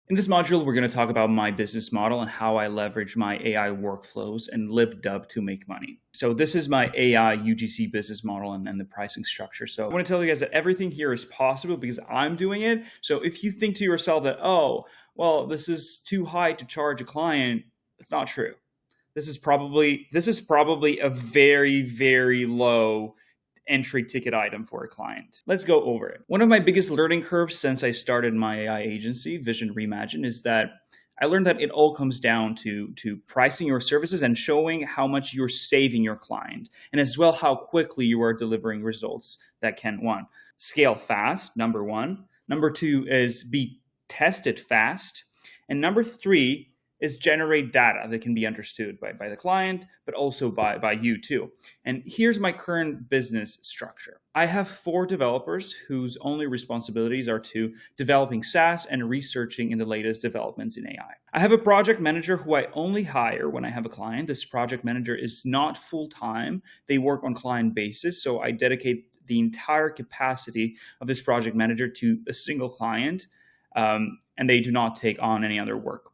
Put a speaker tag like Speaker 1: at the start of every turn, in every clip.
Speaker 1: In this module, we're going to talk about my business model and how I leverage my AI workflows and LibDub to make money. So this is my AI UGC business model and the pricing structure. So I want to tell you guys that everything here is possible because I'm doing it. So if you think to yourself that, oh, well, this is too high to charge a client, it's not true. This is probably a very, very low entry ticket item for a client. Let's go over it. One of my biggest learning curves since I started my AI agency, Vision Reimagine, is that I learned that it all comes down to pricing your services and showing how much you're saving your client, and as well how quickly you are delivering results that can, one, scale fast, number one. Number two is be tested fast. And number three is generate data that can be understood by the client, but also by you too. And here's my current business structure. I have 4 developers whose only responsibilities are to developing SaaS and researching in the latest developments in AI. I have a project manager who I only hire when I have a client. This project manager is not full-time. They work on client basis, so I dedicate the entire capacity of this project manager to a single client, and they do not take on any other work.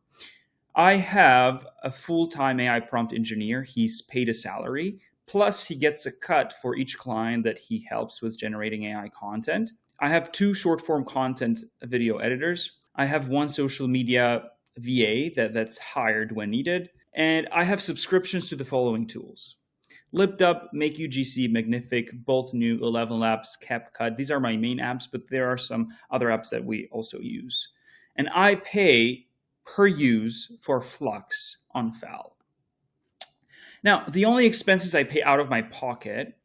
Speaker 1: I have a full-time AI prompt engineer. He's paid a salary, plus he gets a cut for each client that he helps with generating AI content. I have 2 short-form content video editors. I have 1 social media VA that's hired when needed. And I have subscriptions to the following tools: LibDub, Make UGC, Magnific, Bolt New, 11 Labs, CapCut. These are my main apps, but there are some other apps that we also use. And I pay per use for Flux on FAL. Now, the only expenses I pay out of my pocket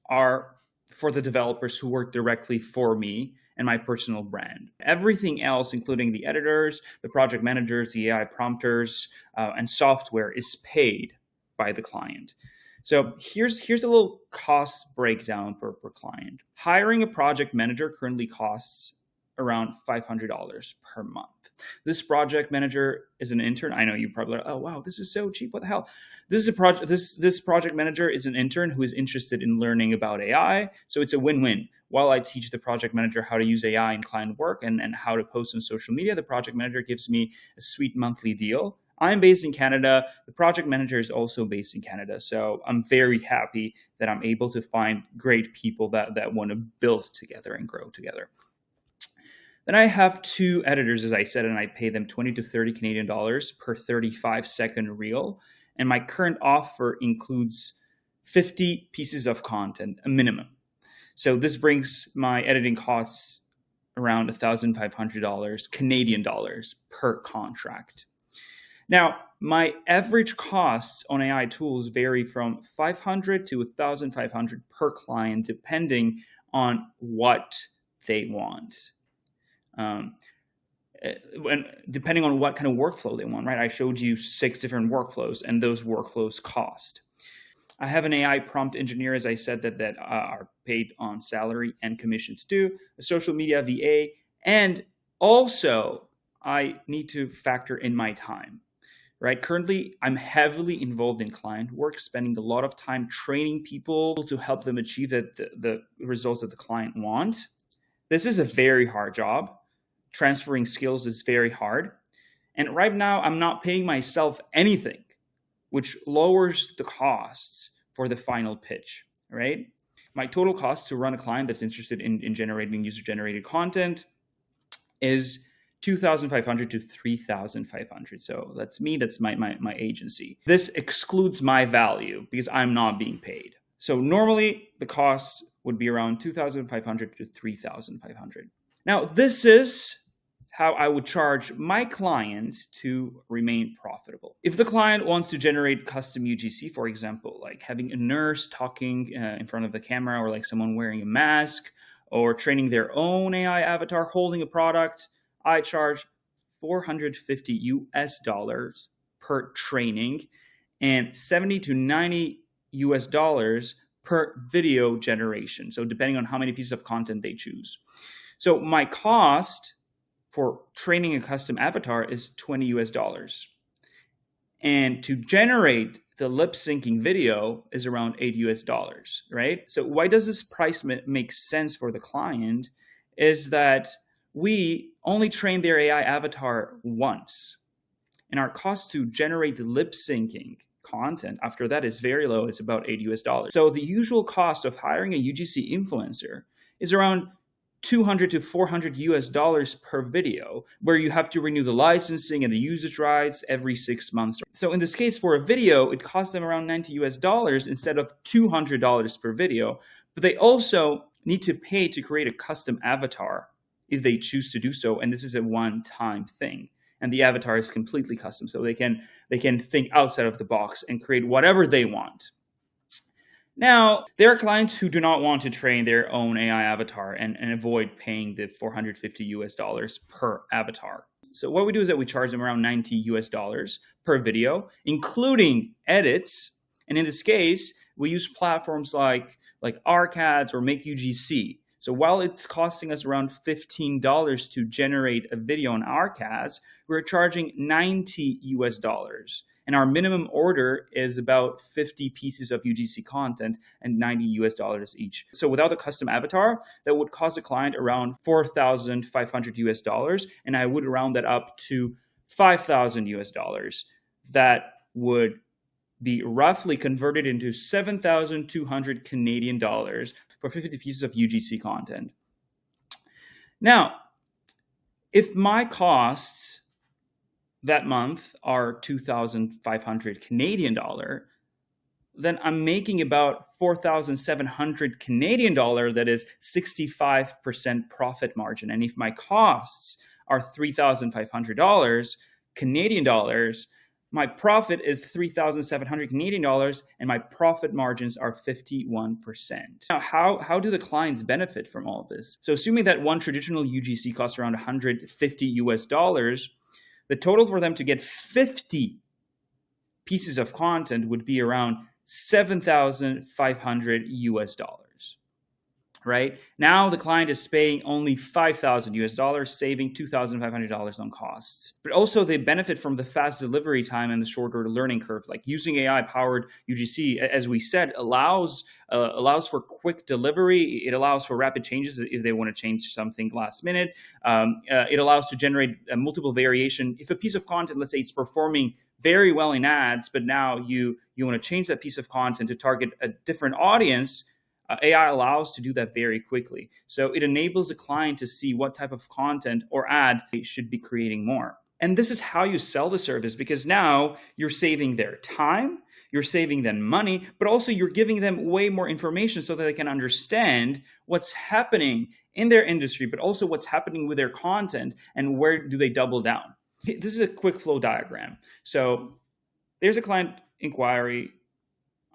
Speaker 1: are for the developers who work directly for me and my personal brand. Everything else, including the editors, the project managers, the AI prompters, and software, is paid by the client. So here's a little cost breakdown per client. Hiring a project manager currently costs around $500 per month. This project manager is an intern. I know you probably are, oh wow, this is so cheap. What the hell? This project manager is an intern who is interested in learning about AI. So it's a win-win. While I teach the project manager how to use AI in client work and how to post on social media, the project manager gives me a sweet monthly deal. I'm based in Canada. The project manager is also based in Canada. So I'm very happy that I'm able to find great people that want to build together and grow together. Then I have 2 editors, as I said, and I pay them 20 to 30 Canadian dollars per 35-second reel. And my current offer includes 50 pieces of content, a minimum. So this brings my editing costs around $1,500 Canadian dollars per contract. Now, my average costs on AI tools vary from $500 to $1,500 per client, depending on what they want. Depending on what kind of workflow they want, right? I showed you 6 different workflows, and those workflows cost. I have an AI prompt engineer, as I said, that are paid on salary and commissions too, a social media VA, and also I need to factor in my time, right? Currently, I'm heavily involved in client work, spending a lot of time training people to help them achieve the results that the client wants. This is a very hard job. Transferring skills is very hard. And right now, I'm not paying myself anything, which lowers the costs for the final pitch, right? My total cost to run a client that's interested in generating user-generated content is $2,500 to $3,500. So that's me, that's my agency. This excludes my value because I'm not being paid. So normally, the costs would be around $2,500 to $3,500. Now, this is how I would charge my clients to remain profitable. If the client wants to generate custom UGC, for example, like having a nurse talking in front of the camera, or like someone wearing a mask, or training their own AI avatar holding a product, I charge $450 per training and $70 to $90 per video generation. So depending on how many pieces of content they choose. So my cost for training a custom avatar is $20. And to generate the lip syncing video is around $8, right? So why does this price make sense for the client is that we only train their AI avatar once. And our cost to generate the lip syncing content after that is very low. It's about $8 US. So the usual cost of hiring a UGC influencer is around $200 to $400 US per video, where you have to renew the licensing and the usage rights every 6 months. So in this case, for a video, it costs them around $90 US instead of $200 per video. But they also need to pay to create a custom avatar if they choose to do so. And this is a one-time thing. And the avatar is completely custom, so they can think outside of the box and create whatever they want. Now, there are clients who do not want to train their own AI avatar and avoid paying the $450 US per avatar. So what we do is that we charge them around $90 per video, including edits. And in this case, we use platforms like Arcads or Make UGC. So while it's costing us around $15 to generate a video on Arcads, we're charging $90 US. And our minimum order is about 50 pieces of UGC content and $90 US each. So without a custom avatar, that would cost a client around $4,500 US. And I would round that up to $5,000 US. That would be roughly converted into 7,200 Canadian dollars for 50 pieces of UGC content. Now, if my costs that month are 2,500 Canadian dollar, then I'm making about 4,700 Canadian dollar, that is 65% profit margin. And if my costs are $3,500 Canadian dollars, my profit is 3,700 Canadian dollars, and my profit margins are 51%. Now, how do the clients benefit from all of this? So assuming that one traditional UGC costs around $150 US, the total for them to get 50 pieces of content would be around $7,500 US. Right? Now the client is paying only $5,000 US, saving $2,500 on costs. But also they benefit from the fast delivery time and the shorter learning curve. Like using AI-powered UGC, as we said, allows for quick delivery. It allows for rapid changes if they want to change something last minute. It allows to generate a multiple variation. If a piece of content, let's say it's performing very well in ads, but now you want to change that piece of content to target a different audience, AI allows to do that very quickly. So it enables a client to see what type of content or ad they should be creating more. And this is how you sell the service, because now you're saving their time, you're saving them money, but also you're giving them way more information so that they can understand what's happening in their industry, but also what's happening with their content and where do they double down. This is a quick flow diagram. So there's a client inquiry.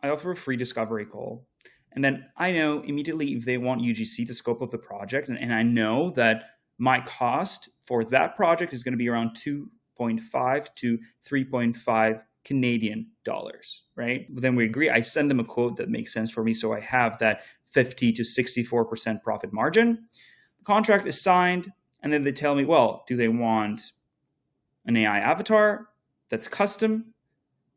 Speaker 1: I offer a free discovery call. And then I know immediately if they want UGC, the scope of the project, and I know that my cost for that project is going to be around 2.5 to 3.5 Canadian dollars, right? Then we agree. I send them a quote that makes sense for me, so I have that 50 to 64% profit margin. The contract is signed, and then they tell me, well, do they want an AI avatar that's custom?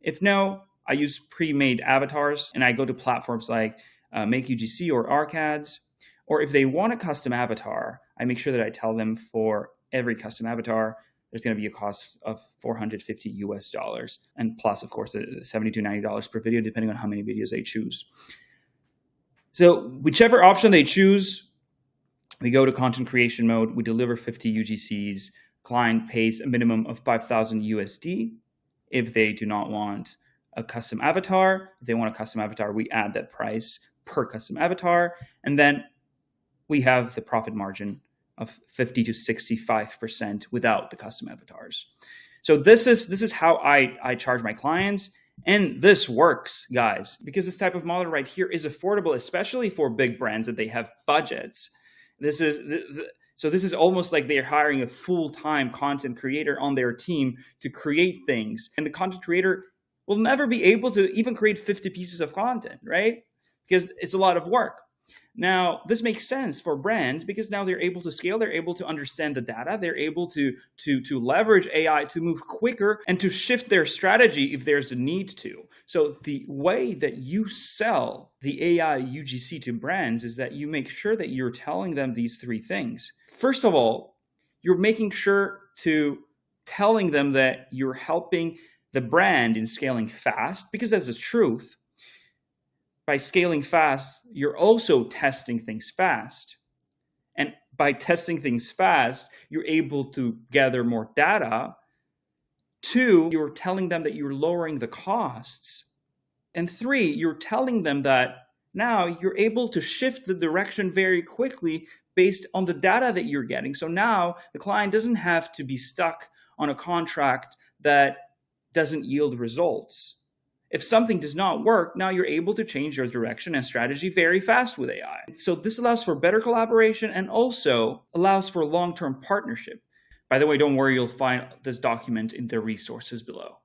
Speaker 1: If no, I use pre-made avatars, and I go to platforms like Make UGC or Arcads. Or if they want a custom avatar, I make sure that I tell them for every custom avatar, there's going to be a cost of $450 US, and plus, of course, $70 to $90 per video, depending on how many videos they choose. So whichever option they choose, we go to content creation mode. We deliver 50 UGCs. Client pays a minimum of 5,000 USD. If they do not want a custom avatar, if they want a custom avatar, we add that price per custom avatar. And then we have the profit margin of 50 to 65% without the custom avatars. So this is how I charge my clients. And this works, guys, because this type of model right here is affordable, especially for big brands that they have budgets. This is almost like they're hiring a full-time content creator on their team to create things. And the content creator will never be able to even create 50 pieces of content, right? Because it's a lot of work. Now, this makes sense for brands because now they're able to scale, they're able to understand the data, they're able to leverage AI to move quicker and to shift their strategy if there's a need to. So the way that you sell the AI UGC to brands is that you make sure that you're telling them these three things. First of all, you're making sure to telling them that you're helping the brand in scaling fast, because that's the truth. By scaling fast, you're also testing things fast. And by testing things fast, you're able to gather more data. Two, you're telling them that you're lowering the costs. And three, you're telling them that now you're able to shift the direction very quickly based on the data that you're getting. So now the client doesn't have to be stuck on a contract that doesn't yield results. If something does not work, now you're able to change your direction and strategy very fast with AI. So this allows for better collaboration and also allows for long-term partnership. By the way, don't worry, you'll find this document in the resources below.